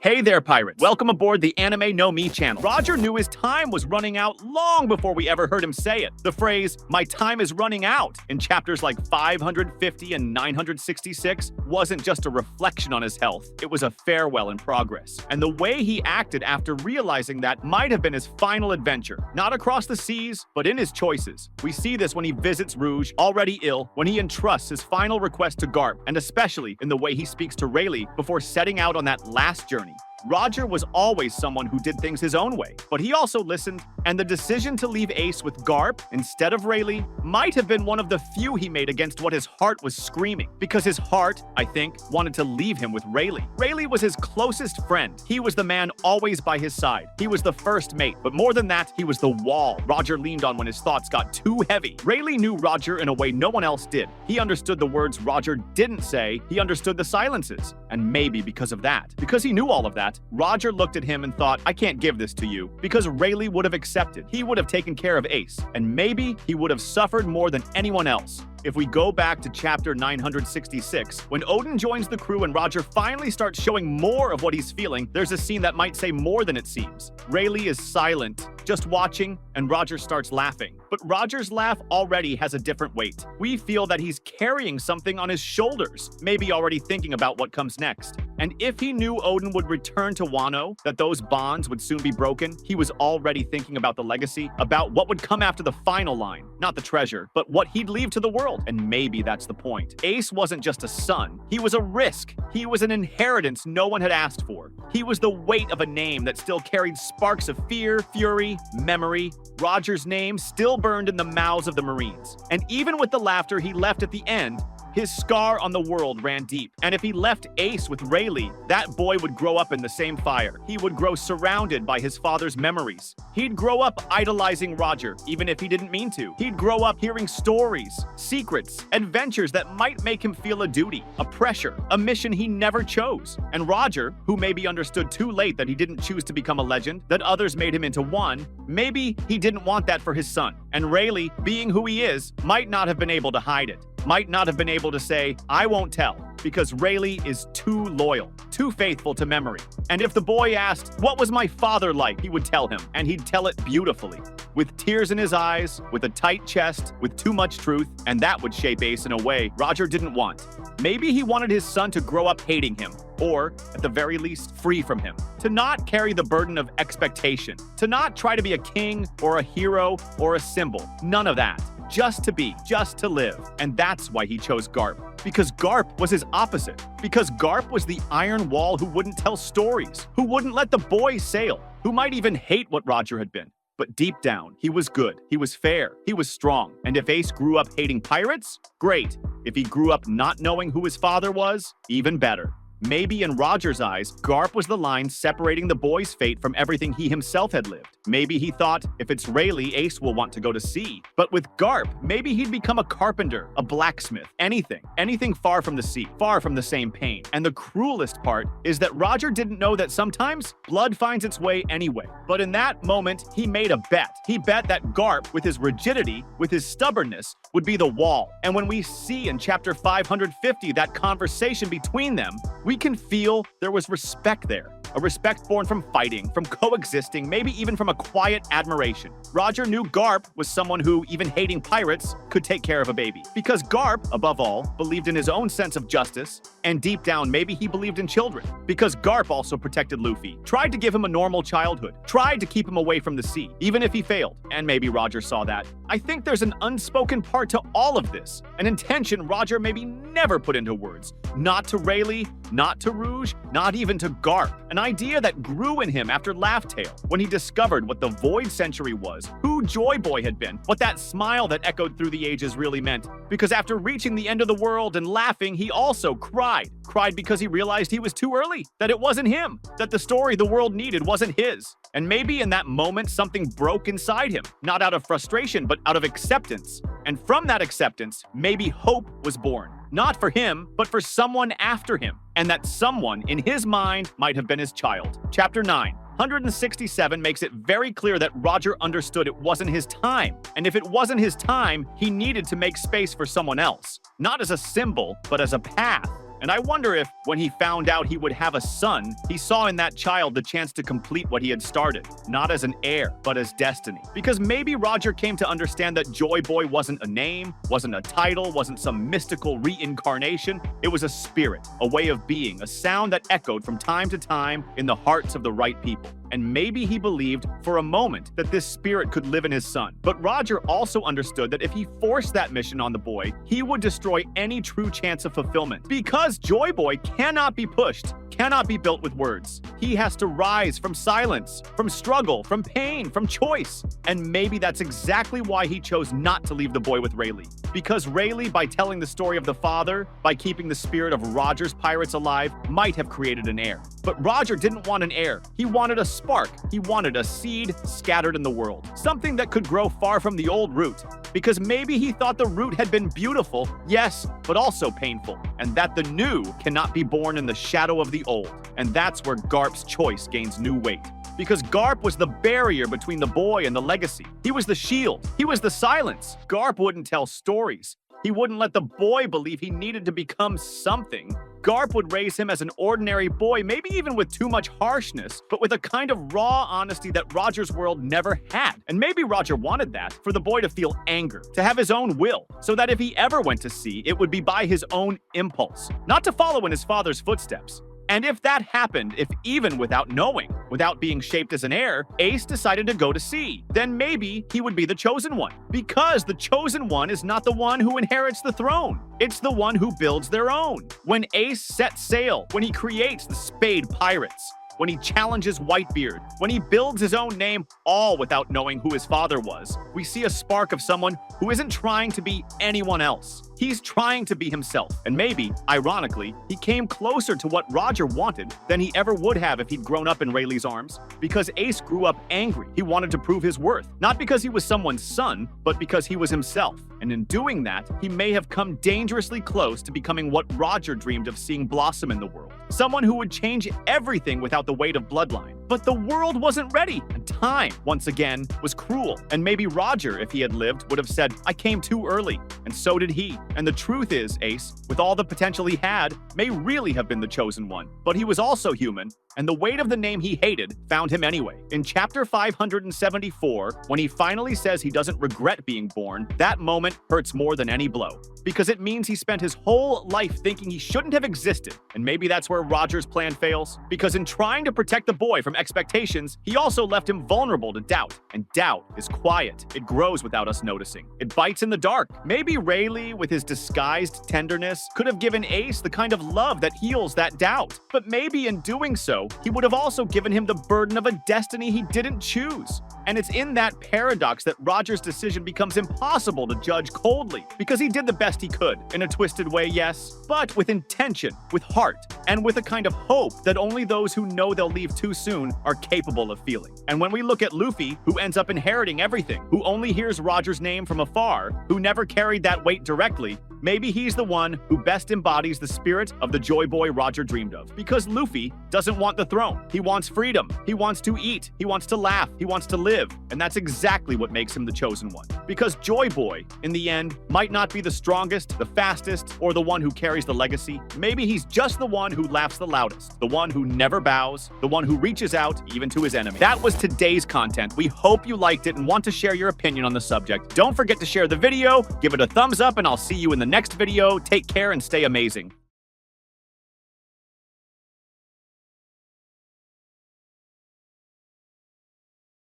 Hey there, pirates. Welcome aboard the Anime No Me channel. Roger knew his time was running out long before we ever heard him say it. The phrase, "my time is running out," in chapters like 550 and 966 wasn't just a reflection on his health. It was a farewell in progress. And the way he acted after realizing that might have been his final adventure. Not across the seas, but in his choices. We see this when he visits Rouge, already ill, when he entrusts his final request to Garp, and especially in the way he speaks to Rayleigh before setting out on that last journey. Roger was always someone who did things his own way, but he also listened, and the decision to leave Ace with Garp instead of Rayleigh might have been one of the few he made against what his heart was screaming, because his heart, I think, wanted to leave him with Rayleigh. Rayleigh was his closest friend. He was the man always by his side. He was the first mate, but more than that, he was the wall Roger leaned on when his thoughts got too heavy. Rayleigh knew Roger in a way no one else did. He understood the words Roger didn't say, he understood the silences, and maybe because of that, because he knew all of that, Roger looked at him and thought, I can't give this to you, because Rayleigh would have accepted. He would have taken care of Ace, and maybe he would have suffered more than anyone else. If we go back to chapter 966, when Odin joins the crew and Roger finally starts showing more of what he's feeling, there's a scene that might say more than it seems. Rayleigh is silent, just watching, and Roger starts laughing. But Roger's laugh already has a different weight. We feel that he's carrying something on his shoulders, maybe already thinking about what comes next. And if he knew Odin would return to Wano, that those bonds would soon be broken, he was already thinking about the legacy, about what would come after the final line. Not the treasure, but what he'd leave to the world. And maybe that's the point. Ace wasn't just a son. He was a risk. He was an inheritance no one had asked for. He was the weight of a name that still carried sparks of fear, fury, memory. Roger's name still burned in the mouths of the Marines. And even with the laughter he left at the end, his scar on the world ran deep. And if he left Ace with Rayleigh, that boy would grow up in the same fire. He would grow surrounded by his father's memories. He'd grow up idolizing Roger, even if he didn't mean to. He'd grow up hearing stories, secrets, adventures that might make him feel a duty, a pressure, a mission he never chose. And Roger, who maybe understood too late that he didn't choose to become a legend, that others made him into one, maybe he didn't want that for his son. And Rayleigh, being who he is, might not have been able to hide it. Might not have been able to say, I won't tell, because Rayleigh is too loyal, too faithful to memory. And if the boy asked, what was my father like, he would tell him, and he'd tell it beautifully. With tears in his eyes, with a tight chest, with too much truth, and that would shape Ace in a way Roger didn't want. Maybe he wanted his son to grow up hating him, or, at the very least, free from him. To not carry the burden of expectation. To not try to be a king, or a hero, or a symbol. None of that. Just to be, just to live. And that's why he chose Garp. Because Garp was his opposite. Because Garp was the iron wall who wouldn't tell stories, who wouldn't let the boy sail, who might even hate what Roger had been. But deep down, he was good, he was fair, he was strong. And if Ace grew up hating pirates, great. If he grew up not knowing who his father was, even better. Maybe in Roger's eyes, Garp was the line separating the boy's fate from everything he himself had lived. Maybe he thought, if it's Rayleigh, Ace will want to go to sea. But with Garp, maybe he'd become a carpenter, a blacksmith, anything far from the sea, far from the same pain. And the cruelest part is that Roger didn't know that sometimes blood finds its way anyway. But in that moment, he made a bet. He bet that Garp, with his rigidity, with his stubbornness, would be the wall. And when we see in chapter 550 that conversation between them, we can feel there was respect there. A respect born from fighting, from coexisting, maybe even from a quiet admiration. Roger knew Garp was someone who, even hating pirates, could take care of a baby. Because Garp, above all, believed in his own sense of justice, and deep down, maybe he believed in children. Because Garp also protected Luffy, tried to give him a normal childhood, tried to keep him away from the sea, even if he failed. And maybe Roger saw that. I think there's an unspoken part to all of this, an intention Roger maybe never put into words. Not to Rayleigh, not to Rouge, not even to Garp. An idea that grew in him after Laugh Tale, when he discovered what the Void Century was, who Joy Boy had been, what that smile that echoed through the ages really meant. Because after reaching the end of the world and laughing, he also cried. Cried because he realized he was too early, that it wasn't him, that the story the world needed wasn't his. And maybe in that moment, something broke inside him, not out of frustration, but out of acceptance. And from that acceptance, maybe hope was born. Not for him, but for someone after him. And that someone, in his mind, might have been his child. Chapter 9. 167 makes it very clear that Roger understood it wasn't his time. And if it wasn't his time, he needed to make space for someone else. Not as a symbol, but as a path. And I wonder if, when he found out he would have a son, he saw in that child the chance to complete what he had started, not as an heir, but as destiny. Because maybe Roger came to understand that Joy Boy wasn't a name, wasn't a title, wasn't some mystical reincarnation. It was a spirit, a way of being, a sound that echoed from time to time in the hearts of the right people. And maybe he believed for a moment that this spirit could live in his son. But Roger also understood that if he forced that mission on the boy, he would destroy any true chance of fulfillment. Because Joy Boy cannot be pushed, cannot be built with words. He has to rise from silence, from struggle, from pain, from choice. And maybe that's exactly why he chose not to leave the boy with Rayleigh. Because Rayleigh, by telling the story of the father, by keeping the spirit of Roger's pirates alive, might have created an heir. But Roger didn't want an heir. He wanted a spark. He wanted a seed scattered in the world. Something that could grow far from the old root. Because maybe he thought the root had been beautiful, yes, but also painful. And that the new cannot be born in the shadow of the old. And that's where Garp's choice gains new weight. Because Garp was the barrier between the boy and the legacy. He was the shield. He was the silence. Garp wouldn't tell stories. He wouldn't let the boy believe he needed to become something. Garp would raise him as an ordinary boy, maybe even with too much harshness, but with a kind of raw honesty that Roger's world never had. And maybe Roger wanted that, for the boy to feel anger, to have his own will, so that if he ever went to sea, it would be by his own impulse, not to follow in his father's footsteps. And if that happened, if even without knowing, without being shaped as an heir, Ace decided to go to sea, then maybe he would be the chosen one. Because the chosen one is not the one who inherits the throne. It's the one who builds their own. When Ace sets sail, when he creates the Spade Pirates, when he challenges Whitebeard, when he builds his own name, all without knowing who his father was, we see a spark of someone who isn't trying to be anyone else. He's trying to be himself, and maybe, ironically, he came closer to what Roger wanted than he ever would have if he'd grown up in Rayleigh's arms. Because Ace grew up angry. He wanted to prove his worth, not because he was someone's son, but because he was himself. And in doing that, he may have come dangerously close to becoming what Roger dreamed of seeing blossom in the world. Someone who would change everything without the weight of bloodline. But the world wasn't ready, and time, once again, was cruel. And maybe Roger, if he had lived, would have said, "I came too early," and so did he. And the truth is, Ace, with all the potential he had, may really have been the chosen one. But he was also human, and the weight of the name he hated found him anyway. In chapter 574, when he finally says he doesn't regret being born, that moment hurts more than any blow. Because it means he spent his whole life thinking he shouldn't have existed. And maybe that's where Roger's plan fails. Because in trying to protect the boy from expectations, he also left him vulnerable to doubt. And doubt is quiet. It grows without us noticing. It bites in the dark. Maybe Rayleigh, with his disguised tenderness, could have given Ace the kind of love that heals that doubt. But maybe in doing so, he would have also given him the burden of a destiny he didn't choose. And it's in that paradox that Roger's decision becomes impossible to judge coldly, because he did the best he could, in a twisted way, yes, but with intention, with heart, and with a kind of hope that only those who know they'll leave too soon are capable of feeling. And when we look at Luffy, who ends up inheriting everything, who only hears Roger's name from afar, who never carried that weight directly, maybe he's the one who best embodies the spirit of the Joy Boy Roger dreamed of. Because Luffy doesn't want the throne. He wants freedom. He wants to eat. He wants to laugh. He wants to live. And that's exactly what makes him the chosen one. Because Joy Boy, in the end, might not be the strongest, the fastest, or the one who carries the legacy. Maybe he's just the one who laughs the loudest, the one who never bows, the one who reaches out even to his enemy. That was today's content. We hope you liked it and want to share your opinion on the subject. Don't forget to share the video, give it a thumbs up, and I'll see you in the next video. Take care and stay amazing.